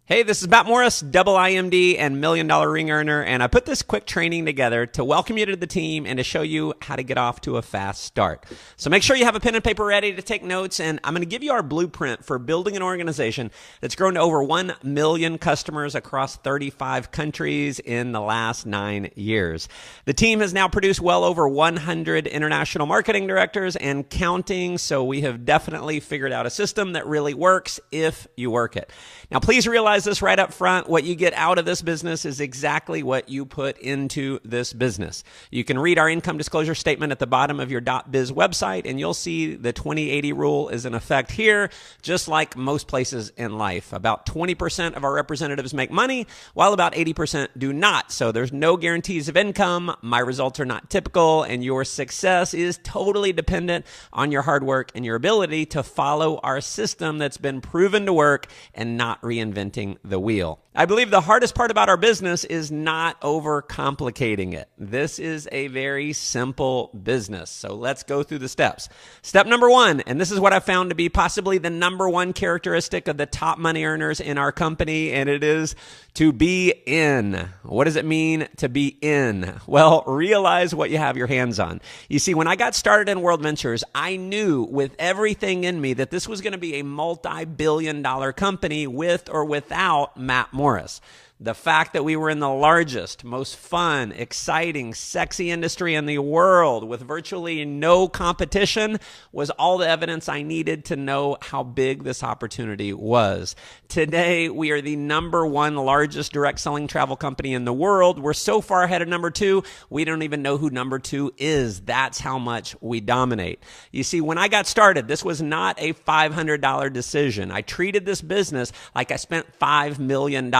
Hey, this is Matt Morris, double IMD and $1 Million Ring Earner, and I put this quick training together to welcome you to the team and to show you how to get off to a fast start. So make sure you have a pen and paper ready to take notes, and I'm going to give you our blueprint for building an organization that's grown to over 1 million customers across 35 countries in the last 9 years. The team has now produced well over 100 international marketing directors and counting, so we have definitely figured out a system that really works if you work it. Now, please realize this right up front. What you get out of this business is exactly what you put into this business. You can read our income disclosure statement at the bottom of your .biz website, and you'll see the 20/80 rule is in effect here, just like most places in life. About 20% of our representatives make money, while about 80% do not. So there's no guarantees of income. My results are not typical, and your success is totally dependent on your hard work and your ability to follow our system that's been proven to work and not reinventing the wheel. I believe the hardest part about our business is not overcomplicating it. This is a very simple business. So let's go through the steps. Step number 1, and this is what I found to be possibly the number 1 characteristic of the top money earners in our company, and it is to be in. What does it mean to be in? Well, realize what you have your hands on. You see, when I got started in World Ventures, I knew with everything in me that this was going to be a multi-billion-dollar company with or without Matt Morris. The fact that we were in the largest, most fun, exciting, sexy industry in the world with virtually no competition was all the evidence I needed to know how big this opportunity was. Today, we are the number 1 largest direct selling travel company in the world. We're so far ahead of number 2, we don't even know who number 2 is. That's how much we dominate. You see, when I got started, this was not a $500 decision. I treated this business like I spent $5 million.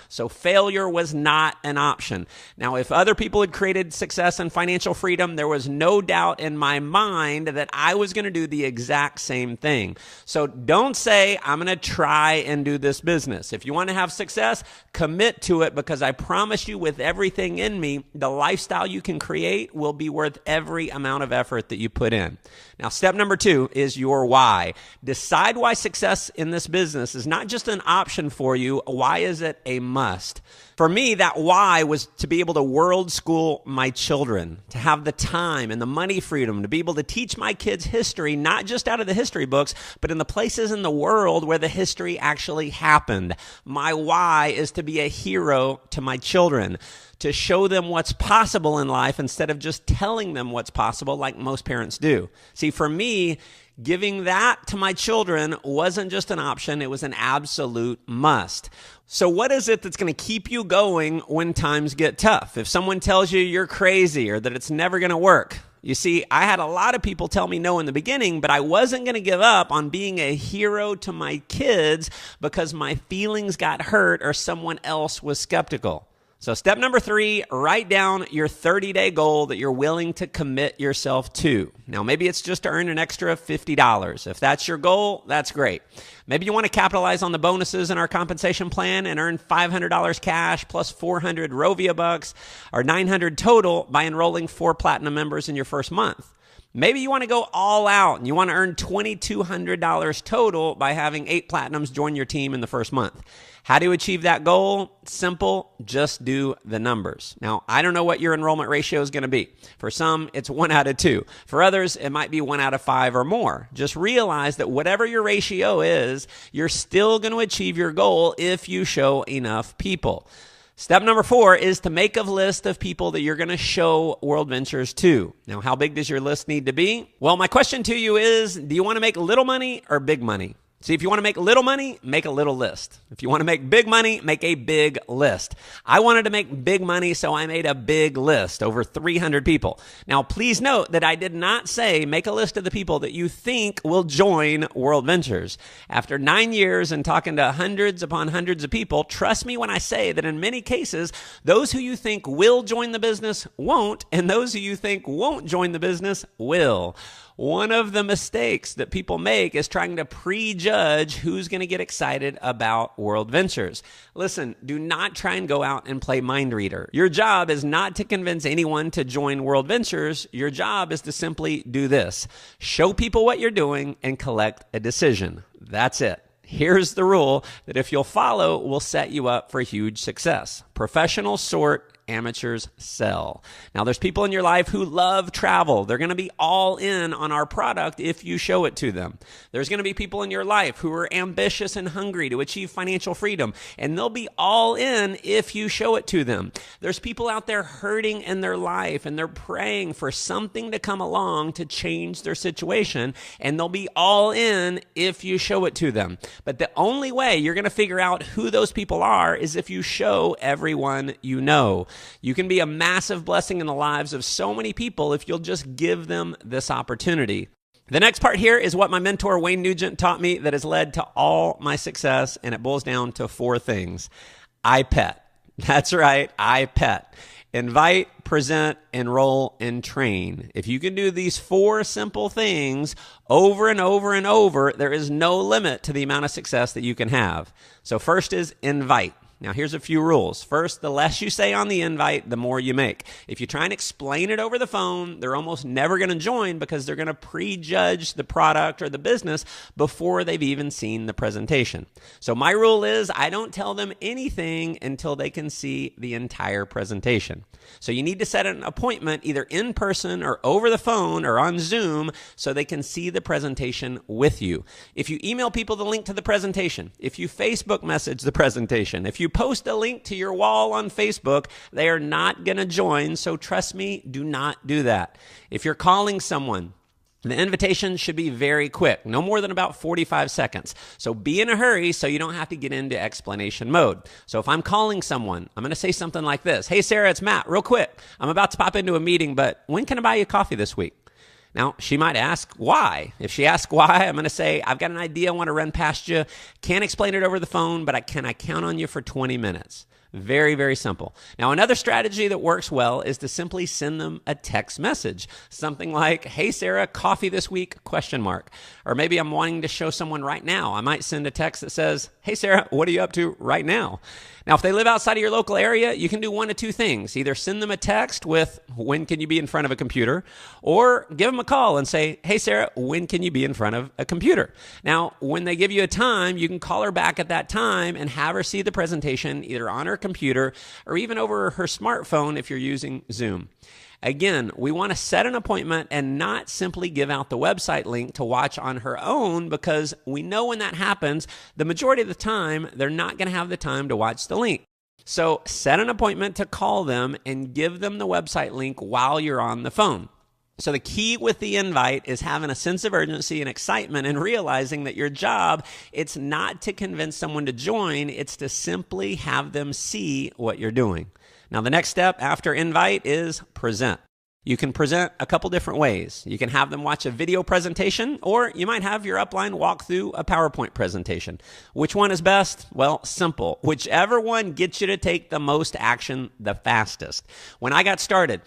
So failure was not an option. Now, if other people had created success and financial freedom, there was no doubt in my mind that I was going to do the exact same thing. So don't say, I'm going to try and do this business. If you want to have success, commit to it, because I promise you with everything in me, the lifestyle you can create will be worth every amount of effort that you put in. Now, step number 2 is your why. Decide why success in this business is not just an option for you. Why is it a must? For me, that why was to be able to world school my children, to have the time and the money freedom to be able to teach my kids history, not just out of the history books, but in the places in the world where the history actually happened. My why is to be a hero to my children, to show them what's possible in life instead of just telling them what's possible like most parents do. See, for me, giving that to my children wasn't just an option, it was an absolute must. So what is it that's going to keep you going when times get tough? If someone tells you you're crazy or that it's never going to work, you see, I had a lot of people tell me no in the beginning, but I wasn't going to give up on being a hero to my kids because my feelings got hurt or someone else was skeptical. So step number 3, write down your 30-day goal that you're willing to commit yourself to. Now, maybe it's just to earn an extra $50. If that's your goal, that's great. Maybe you want to capitalize on the bonuses in our compensation plan and earn $500 cash plus 400 Rovia bucks or 900 total by enrolling 4 platinum members in your first month. Maybe you want to go all out and you want to earn $2,200 total by having 8 platinums join your team in the first month. How do you achieve that goal? Simple, just do the numbers. Now, I don't know what your enrollment ratio is going to be. For some, it's 1 out of 2. For others, it might be 1 out of 5 or more. Just realize that whatever your ratio is, you're still going to achieve your goal if you show enough people. Step number 4 is to make a list of people that you're going to show World Ventures to. Now, how big does your list need to be? Well, my question to you is, do you want to make little money or big money? See, if you want to make little money, make a little list. If you want to make big money, make a big list. I wanted to make big money, so I made a big list, over 300 people. Now, please note that I did not say make a list of the people that you think will join World Ventures. After 9 years and talking to hundreds upon hundreds of people, trust me when I say that in many cases, those who you think will join the business won't, and those who you think won't join the business will. One of the mistakes that people make is trying to prejudge who's going to get excited about World Ventures. Listen, do not try and go out and play mind reader. Your job is not to convince anyone to join World Ventures. Your job is to simply do this. Show people what you're doing and collect a decision. That's it. Here's the rule that if you'll follow, will set you up for huge success. Professionals sort, amateurs sell. Now, there's people in your life who love travel. They're going to be all in on our product if you show it to them. There's going to be people in your life who are ambitious and hungry to achieve financial freedom, and they'll be all in if you show it to them. There's people out there hurting in their life, and they're praying for something to come along to change their situation, and they'll be all in if you show it to them. But the only way you're going to figure out who those people are is if you show everyone you know. You can be a massive blessing in the lives of so many people if you'll just give them this opportunity. The next part here is what my mentor Wayne Nugent taught me that has led to all my success, and it boils down to 4 things. I pet. That's right, I pet. Invite, present, enroll, and train. If you can do these 4 simple things over and over and over, there is no limit to the amount of success that you can have. So first is invite. Now, here's a few rules. First, the less you say on the invite, the more you make. If you try and explain it over the phone, they're almost never going to join because they're going to prejudge the product or the business before they've even seen the presentation. So my rule is I don't tell them anything until they can see the entire presentation. So you need to set an appointment either in person or over the phone or on Zoom so they can see the presentation with you. If you email people the link to the presentation, if you Facebook message the presentation, if you post a link to your wall on Facebook, they are not going to join. So trust me, do not do that. If you're calling someone, the invitation should be very quick, no more than about 45 seconds. So be in a hurry so you don't have to get into explanation mode. So if I'm calling someone, I'm going to say something like this. Hey, Sarah, it's Matt. Real quick. I'm about to pop into a meeting, but when can I buy you coffee this week? Now, she might ask why. If she asks why, I'm going to say, I've got an idea I want to run past you. Can't explain it over the phone, but can I count on you for 20 minutes? Very, very simple. Now, another strategy that works well is to simply send them a text message. Something like, hey, Sarah, coffee this week, ? Or maybe I'm wanting to show someone right now. I might send a text that says, hey, Sarah, what are you up to right now? Now, if they live outside of your local area, you can do one of 2 things. Either send them a text with, when can you be in front of a computer? Or give them a call and say, hey, Sarah, when can you be in front of a computer? Now, when they give you a time, you can call her back at that time and have her see the presentation either on her computer or even over her smartphone if you're using Zoom. Again, we want to set an appointment and not simply give out the website link to watch on her own, because we know when that happens, the majority of the time, they're not going to have the time to watch the link. So set an appointment to call them and give them the website link while you're on the phone. So the key with the invite is having a sense of urgency and excitement and realizing that your job, it's not to convince someone to join, it's to simply have them see what you're doing. Now, the next step after invite is present. You can present a couple different ways. You can have them watch a video presentation, or you might have your upline walk through a PowerPoint presentation. Which one is best? Well, simple. Whichever one gets you to take the most action the fastest. When I got started,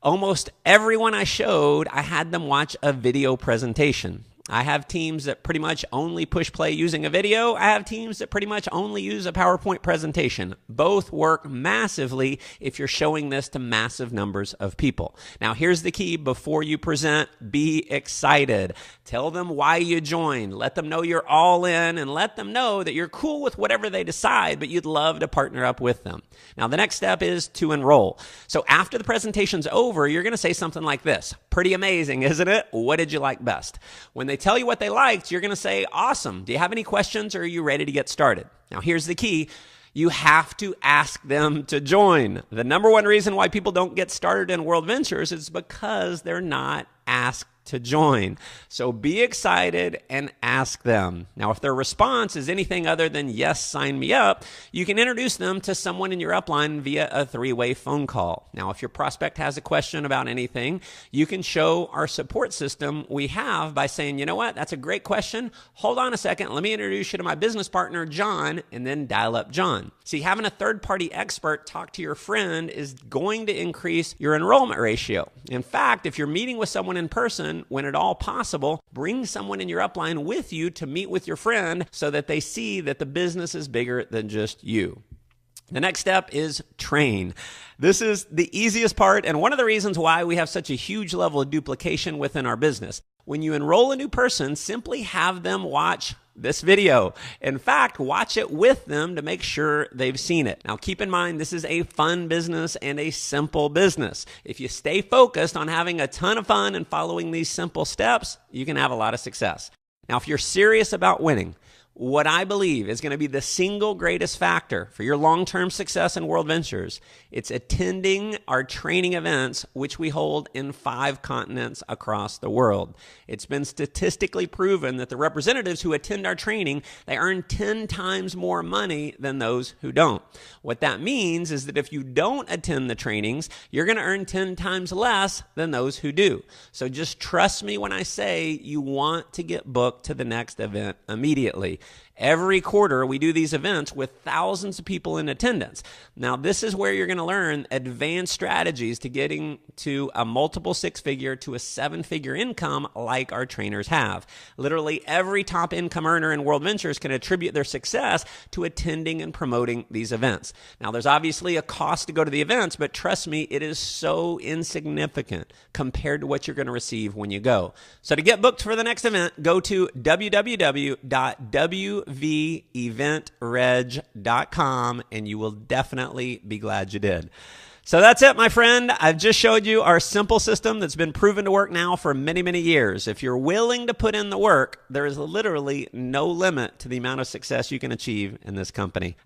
almost everyone I showed, I had them watch a video presentation. I have teams that pretty much only push play using a video. I have teams that pretty much only use a PowerPoint presentation. Both work massively if you're showing this to massive numbers of people. Now, here's the key. Before you present, be excited. Tell them why you joined. Let them know you're all in, and let them know that you're cool with whatever they decide, but you'd love to partner up with them. Now, the next step is to enroll. So after the presentation's over, you're going to say something like this. Pretty amazing, isn't it? What did you like best? When they tell you what they liked, you're going to say, awesome. Do you have any questions, or are you ready to get started? Now, here's the key. You have to ask them to join. The number one reason why people don't get started in World Ventures is because they're not asked to join. So be excited and ask them. Now, if their response is anything other than yes, sign me up, you can introduce them to someone in your upline via a 3-way phone call. Now, if your prospect has a question about anything, you can show our support system we have by saying, you know what, that's a great question. Hold on a second. Let me introduce you to my business partner, John, and then dial up John. See, having a third-party expert talk to your friend is going to increase your enrollment ratio. In fact, if you're meeting with someone in person, when at all possible, bring someone in your upline with you to meet with your friend so that they see that the business is bigger than just you. The next step is train. This is the easiest part and one of the reasons why we have such a huge level of duplication within our business. When you enroll a new person, simply have them watch this video. In fact, watch it with them to make sure they've seen it. Now, keep in mind, this is a fun business and a simple business. If you stay focused on having a ton of fun and following these simple steps, you can have a lot of success. Now, if you're serious about winning, what I believe is going to be the single greatest factor for your long-term success in World Ventures, it's attending our training events, which we hold in 5 continents across the world. It's been statistically proven that the representatives who attend our training, they earn 10 times more money than those who don't. What that means is that if you don't attend the trainings, you're going to earn 10 times less than those who do. So just trust me when I say you want to get booked to the next event immediately. Every quarter, we do these events with thousands of people in attendance. Now, this is where you're going to learn advanced strategies to getting to a multiple 6-figure to a 7-figure income like our trainers have. Literally every top income earner in World Ventures can attribute their success to attending and promoting these events. Now, there's obviously a cost to go to the events, but trust me, it is so insignificant compared to what you're going to receive when you go. So to get booked for the next event, go to www.weventreg.com and you will definitely be glad you did. So that's it, my friend. I've just showed you our simple system that's been proven to work now for many, many years. If you're willing to put in the work, there is literally no limit to the amount of success you can achieve in this company.